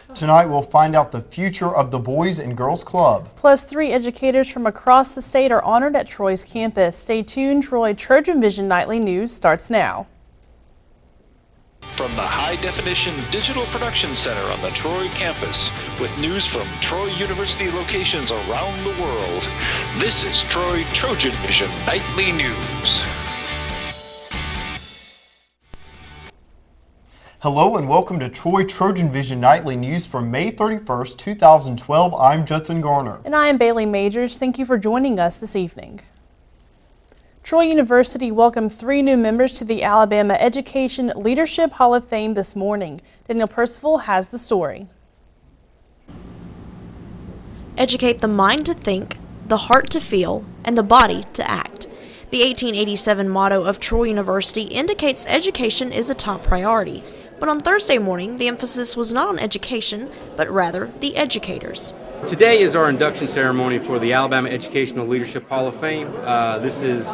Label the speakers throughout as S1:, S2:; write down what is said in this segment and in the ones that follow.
S1: Tonight we'll find out the future of the Boys and Girls Club.
S2: Plus, 3 educators from across the state are honored at Troy's campus. Stay tuned, Troy. TrojanVision Nightly News starts now.
S3: From the high-definition digital production center on the Troy campus, with news from Troy University locations around the world, this is Troy TrojanVision Nightly News.
S1: Hello and welcome to Troy TrojanVision Nightly News for May 31st, 2012. I'm Judson Garner.
S2: And I am Bailey Majors. Thank you for joining us this evening. Troy University welcomed 3 new members to the Alabama Education Leadership Hall of Fame this morning. Daniel Percival has the story.
S4: Educate the mind to think, the heart to feel, and the body to act. The 1887 motto of Troy University indicates education is a top priority. But on Thursday morning, the emphasis was not on education, but rather the educators.
S5: Today is our induction ceremony for the Alabama Educational Leadership Hall of Fame. This is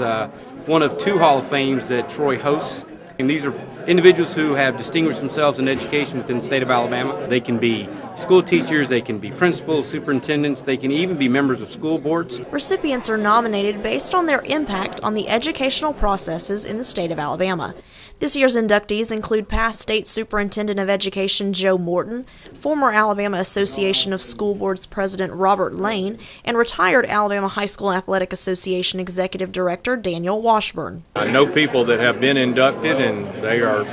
S5: one of 2 Hall of Fames that Troy hosts. And these are individuals who have distinguished themselves in education within the state of Alabama. They can be school teachers, they can be principals, superintendents, they can even be members of school boards.
S4: Recipients are nominated based on their impact on the educational processes in the state of Alabama. This year's inductees include past State Superintendent of Education Joe Morton, former Alabama Association of School Boards President Robert Lane, and retired Alabama High School Athletic Association Executive Director Daniel Washburn.
S6: I know people that have been inducted, and they are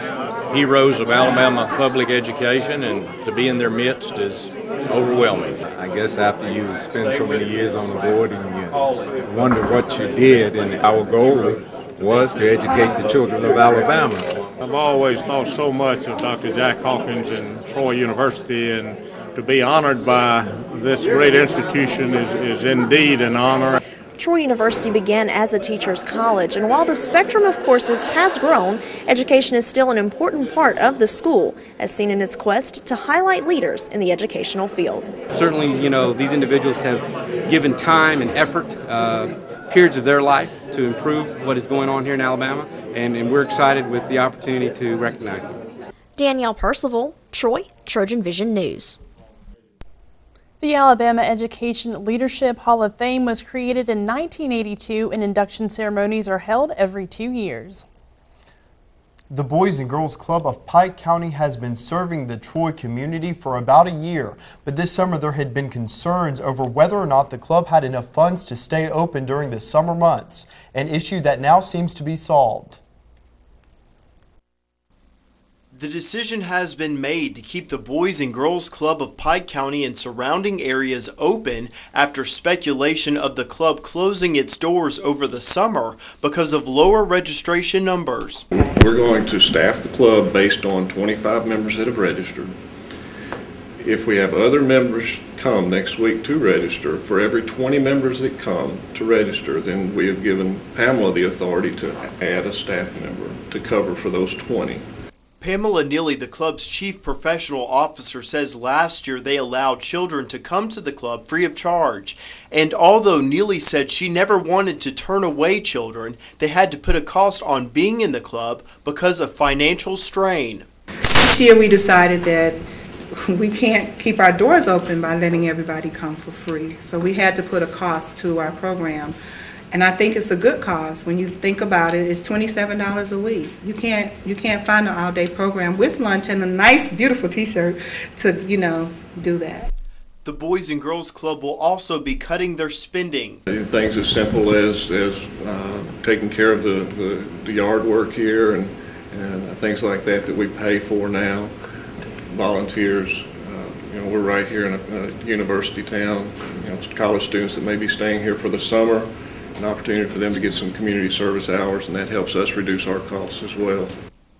S6: heroes of Alabama public education, and to be in their midst is overwhelming.
S7: I guess after you spend so many years on the board and you wonder what you did, and our goal was to educate the children of Alabama.
S8: I've always thought so much of Dr. Jack Hawkins and Troy University, and to be honored by this great institution is indeed an honor.
S4: Troy University began as a teacher's college, and while the spectrum of courses has grown, education is still an important part of the school, as seen in its quest to highlight leaders in the educational field.
S5: Certainly, these individuals have given time and effort, periods of their life to improve what is going on here in Alabama, and we're excited with the opportunity to recognize them.
S4: Danielle Percival, Troy TrojanVision News.
S2: The Alabama Education Leadership Hall of Fame was created in 1982, and induction ceremonies are held every 2 years.
S1: The Boys and Girls Club of Pike County has been serving the Troy community for about a year, but this summer there had been concerns over whether or not the club had enough funds to stay open during the summer months, an issue that now seems to be solved. The decision has been made to keep the Boys and Girls Club of Pike County and surrounding areas open after speculation of the club closing its doors over the summer because of lower registration numbers.
S9: We're going to staff the club based on 25 members that have registered. If we have other members come next week to register, for every 20 members that come to register, then we have given Pamela the authority to add a staff member to cover for those 20.
S1: Pamela Neely, the club's chief professional officer, says last year they allowed children to come to the club free of charge. And although Neely said she never wanted to turn away children, they had to put a cost on being in the club because of financial strain.
S10: This year we decided that we can't keep our doors open by letting everybody come for free. So we had to put a cost to our program. And I think it's a good cause. When you think about it, it's $27 a week. You can't find an all-day program with lunch and a nice, beautiful T-shirt to, do that.
S1: The Boys and Girls Club will also be cutting their spending.
S9: Things as simple as taking care of the yard work here and things like that we pay for now. Volunteers. We're right here in a university town. College students that may be staying here for the summer. An opportunity for them to get some community service hours, and that helps us reduce our costs as well.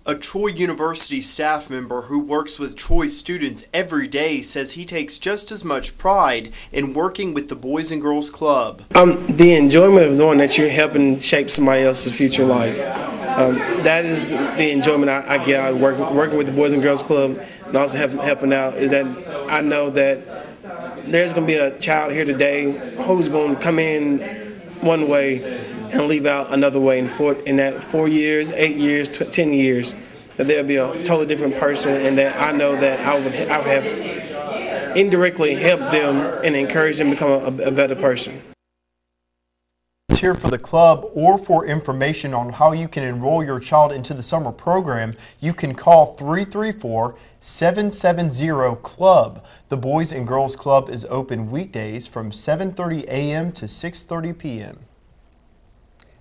S1: A Troy University staff member who works with Troy students every day says he takes just as much pride in working with the Boys and Girls Club.
S11: The enjoyment of knowing that you're helping shape somebody else's future life. That is the enjoyment I get out of working with the Boys and Girls Club, and also helping out, is that I know that there's going to be a child here today who's going to come in one way and leave out another way in that 4 years, 8 years, 10 years, that there'll be a totally different person, and that I know that I would have indirectly help them and encourage them to become a better person.
S1: Volunteer for the club or for information on how you can enroll your child into the summer program, you can call 334-770-CLUB. The Boys and Girls Club is open weekdays from 7:30 a.m. to 6:30 p.m.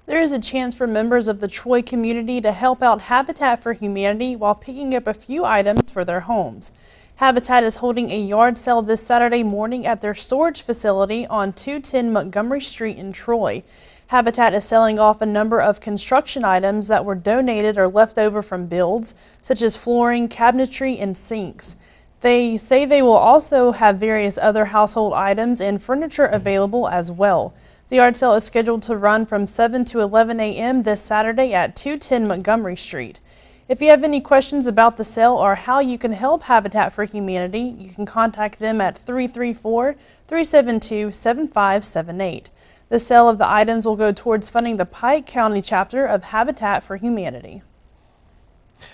S2: There is a chance for members of the Troy community to help out Habitat for Humanity while picking up a few items for their homes. Habitat is holding a yard sale this Saturday morning at their storage facility on 210 Montgomery Street in Troy. Habitat is selling off a number of construction items that were donated or left over from builds, such as flooring, cabinetry, and sinks. They say they will also have various other household items and furniture available as well. The yard sale is scheduled to run from 7 to 11 a.m. this Saturday at 210 Montgomery Street. If you have any questions about the sale or how you can help Habitat for Humanity, you can contact them at 334-372-7578. The sale of the items will go towards funding the Pike County chapter of Habitat for Humanity.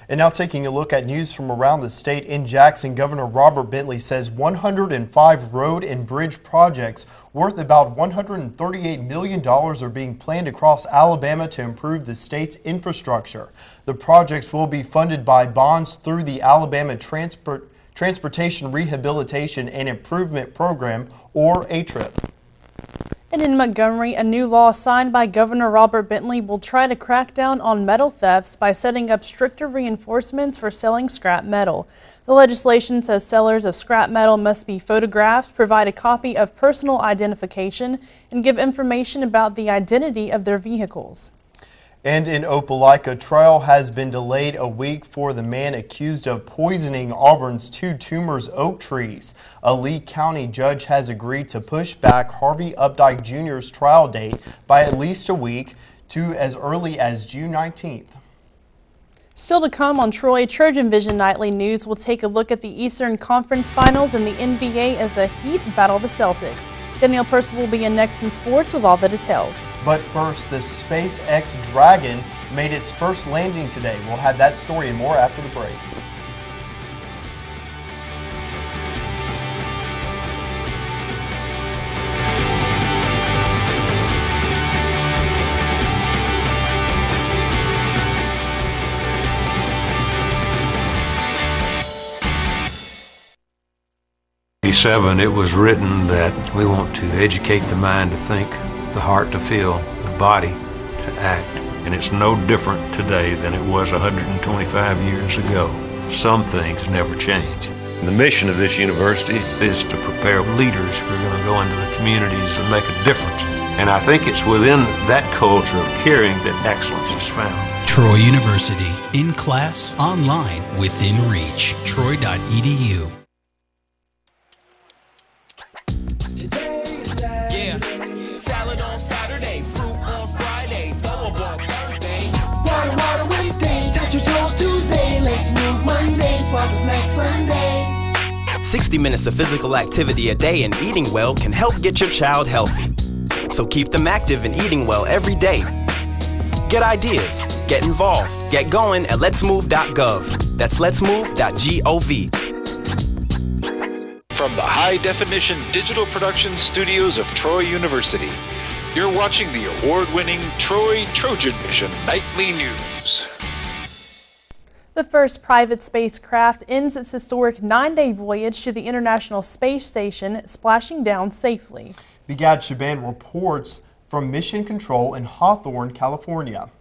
S1: And now taking a look at news from around the state. In Jackson, Governor Robert Bentley says 105 road and bridge projects worth about $138 million are being planned across Alabama to improve the state's infrastructure. The projects will be funded by bonds through the Alabama Transportation Rehabilitation and Improvement Program, or ATRIP.
S2: And in Montgomery, a new law signed by Governor Robert Bentley will try to crack down on metal thefts by setting up stricter reinforcements for selling scrap metal. The legislation says sellers of scrap metal must be photographed, provide a copy of personal identification, and give information about the identity of their vehicles.
S1: And in Opelika, trial has been delayed a week for the man accused of poisoning Auburn's 2 Tumors oak trees. A Lee County judge has agreed to push back Harvey Updike Jr.'s trial date by at least a week to as early as June 19th.
S2: Still to come on Troy, TrojanVision Nightly News will take a look at the Eastern Conference Finals in the NBA as the Heat battle the Celtics. Danielle Percival will be in next in sports with all the details.
S1: But first, the SpaceX Dragon made its first landing today. We'll have that story and more after the break.
S12: It was written that we want to educate the mind to think, the heart to feel, the body to act. And it's no different today than it was 125 years ago. Some things never change. The mission of this university is to prepare leaders who are going to go into the communities and make a difference. And I think it's within that culture of caring that excellence is found.
S13: Troy University, in class, online, within reach. Troy.edu.
S14: Salad on Saturday, fruit on Friday, throw a ball Thursday. Water Wednesday, touch your toes Tuesday. Let's move Monday, swap a snack Sunday.
S15: 60 minutes of physical activity a day and eating well can help get your child healthy. So keep them active and eating well every day. Get ideas, get involved, get going at letsmove.gov. That's letsmove.gov.
S3: From the high-definition digital production studios of Troy University, you're watching the award-winning TrojanVision Nightly News.
S2: The first private spacecraft ends its historic 9-day voyage to the International Space Station, splashing down safely.
S1: Begad Shaban reports from Mission Control in Hawthorne, California.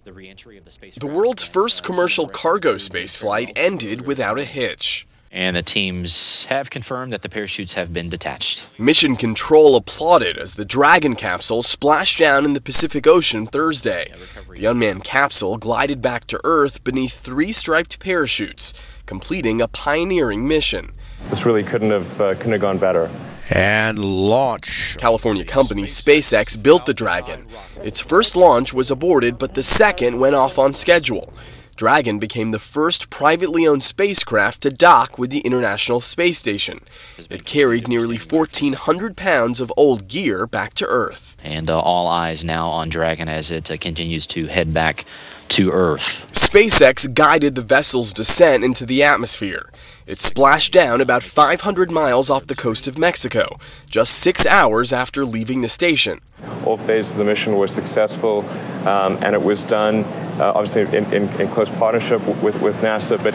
S16: The world's first commercial cargo spaceflight ended without a hitch.
S17: And the teams have confirmed that the parachutes have been detached.
S16: Mission Control applauded as the Dragon capsule splashed down in the Pacific Ocean Thursday. The unmanned capsule glided back to Earth beneath 3 striped parachutes, completing a pioneering mission.
S18: This really couldn't have gone better.
S16: And launch. California company SpaceX built the Dragon. Its first launch was aborted, but the second went off on schedule. Dragon became the first privately owned spacecraft to dock with the International Space Station. It carried nearly 1,400 pounds of old gear back to Earth.
S17: And all eyes now on Dragon as it continues to head back to Earth.
S16: SpaceX guided the vessel's descent into the atmosphere. It splashed down about 500 miles off the coast of Mexico, just 6 hours after leaving the station.
S18: All phases of the mission were successful, and it was done obviously in close partnership with NASA, but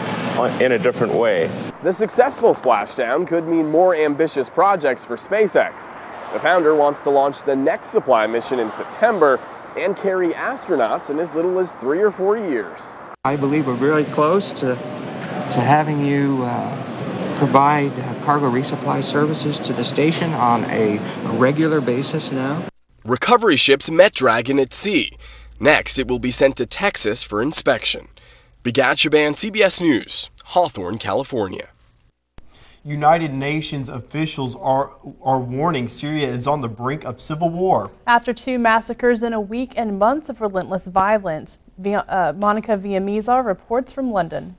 S18: in a different way.
S16: The successful splashdown could mean more ambitious projects for SpaceX. The founder wants to launch the next supply mission in September and carry astronauts in as little as 3 or 4 years.
S19: I believe we're very close to having you provide cargo resupply services to the station on a regular basis now.
S16: Recovery ships met Dragon at sea. Next, it will be sent to Texas for inspection. Bigat Shaban, CBS News, Hawthorne, California.
S1: United Nations officials are warning Syria is on the brink of civil war.
S2: After 2 massacres in a week and months of relentless violence, Monica Villamizar reports from London.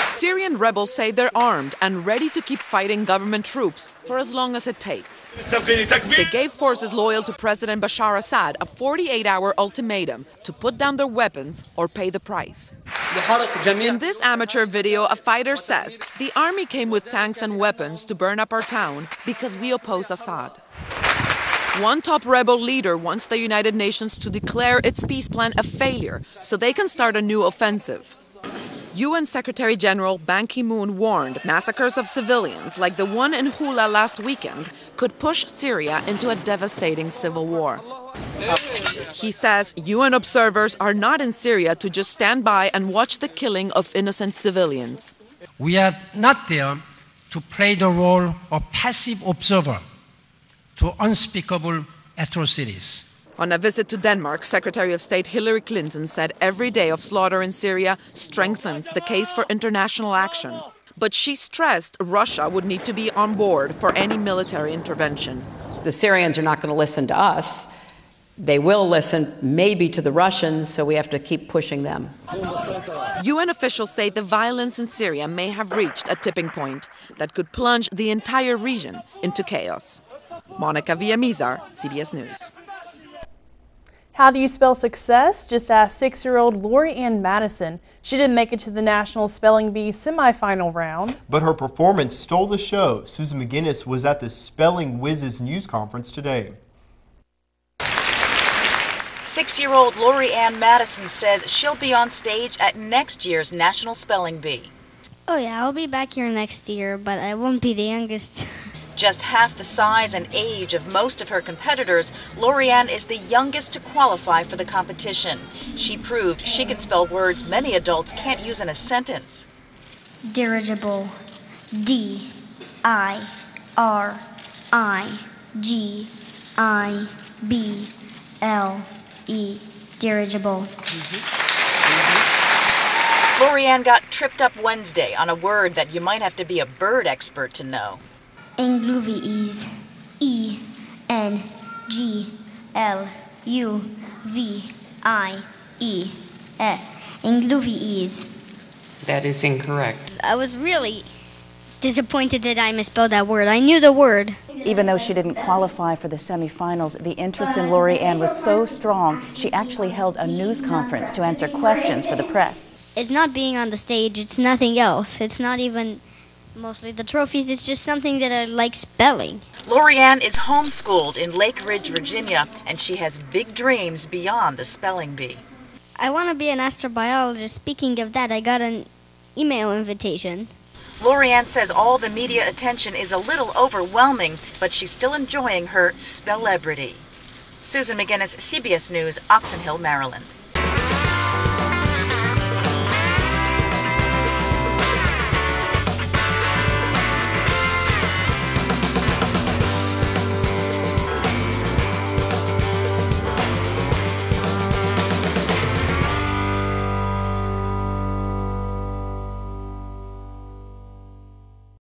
S20: Syrian rebels say they're armed and ready to keep fighting government troops for as long as it takes. They gave forces loyal to President Bashar Assad a 48-hour ultimatum to put down their weapons or pay the price. In this amateur video, a fighter says, "The army came with tanks and weapons to burn up our town because we oppose Assad." One top rebel leader wants the United Nations to declare its peace plan a failure so they can start a new offensive. UN Secretary General Ban Ki-moon warned massacres of civilians like the one in Hula last weekend could push Syria into a devastating civil war. He says UN observers are not in Syria to just stand by and watch the killing of innocent civilians.
S21: We are not there to play the role of passive observer to unspeakable atrocities.
S20: On a visit to Denmark, Secretary of State Hillary Clinton said every day of slaughter in Syria strengthens the case for international action. But she stressed Russia would need to be on board for any military intervention.
S22: The Syrians are not going to listen to us. They will listen maybe to the Russians, so we have to keep pushing them.
S20: UN officials say the violence in Syria may have reached a tipping point that could plunge the entire region into chaos. Monica Villamizar, CBS News.
S2: How do you spell success? Just asked 6-year-old Lori Ann Madison. She didn't make it to the National Spelling Bee semifinal round.
S1: But her performance stole the show. Susan McGinnis was at the Spelling Whizzes news conference today.
S23: 6-year-old Lori Ann Madison says she'll be on stage at next year's National Spelling Bee.
S24: Oh yeah, I'll be back here next year, but I won't be the youngest.
S23: Just half the size and age of most of her competitors, Lori Ann is the youngest to qualify for the competition. She proved she could spell words many adults can't use in a sentence.
S24: Dirigible. D-I-R-I-G-I-B-L-E. Dirigible.
S23: Lori Ann got tripped up Wednesday on a word that you might have to be a bird expert to know.
S24: Engluvies. E-N-G-L-U-V-I-E-S. Engluvies.
S22: That is incorrect.
S24: I was really disappointed that I misspelled that word. I knew the word.
S25: Even though she didn't qualify for the semifinals, the interest in Lori Ann was so strong, she actually held a news conference to answer questions for the press.
S24: It's not being on the stage, it's nothing else. It's not even mostly the trophies, it's just something that I like spelling.
S23: Lori Ann is homeschooled in Lake Ridge, Virginia, and she has big dreams beyond the spelling bee.
S24: I want to be an astrobiologist. Speaking of that, I got an email invitation.
S23: Lori Ann says all the media attention is a little overwhelming, but she's still enjoying her spell-lebrity. Susan McGinnis, CBS News, Oxon Hill, Maryland.